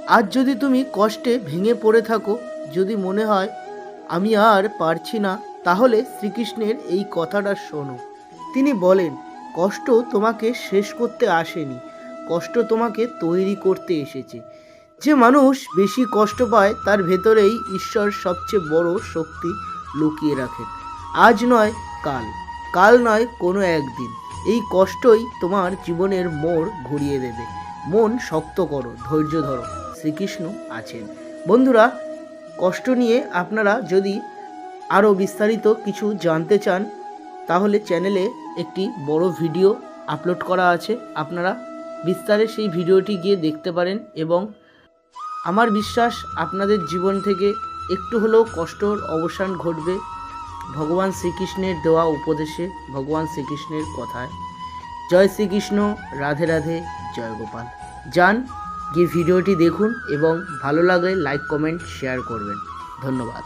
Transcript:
আজ যদি তুমি কষ্টে ভেঙে পড়ে থাকো, যদি মনে হয় আমি আর পারছি না, তাহলে শ্রীকৃষ্ণের এই কথাটা শোনো। তিনি বলেন, কষ্ট তোমাকে শেষ করতে আসেনি, কষ্ট তোমাকে তৈরি করতে এসেছে। যে মানুষ বেশি কষ্ট পায় তার ভেতরেই ঈশ্বর সবচেয়ে বড় শক্তি লুকিয়ে রাখেন। আজ নয় কাল, কাল নয় কোনো একদিন এই কষ্টই তোমার জীবনের মোড় ঘুরিয়ে দেবে। মন শক্ত করো, ধৈর্য ধরো, শ্রীকৃষ্ণ আছেন। বন্ধুরা, কষ্ট নিয়ে আপনারা যদি আরও বিস্তারিত কিছু জানতে চান, তাহলে চ্যানেলে একটি বড় ভিডিও আপলোড করা আছে, আপনারা বিস্তারে সেই ভিডিওটি গিয়ে দেখতে পারেন। এবং আমার বিশ্বাস আপনাদের জীবন থেকে একটু হলেও কষ্টর অবসান ঘটবে ভগবান শ্রীকৃষ্ণের দেওয়া উপদেশে, ভগবান শ্রীকৃষ্ণের কথায়। জয় শ্রীকৃষ্ণ, রাধে রাধে, জয় গোপাল। যান, গিয়ে ভিডিওটি দেখুন এবং ভালো লাগলে লাইক, কমেন্ট, শেয়ার করবেন। ধন্যবাদ।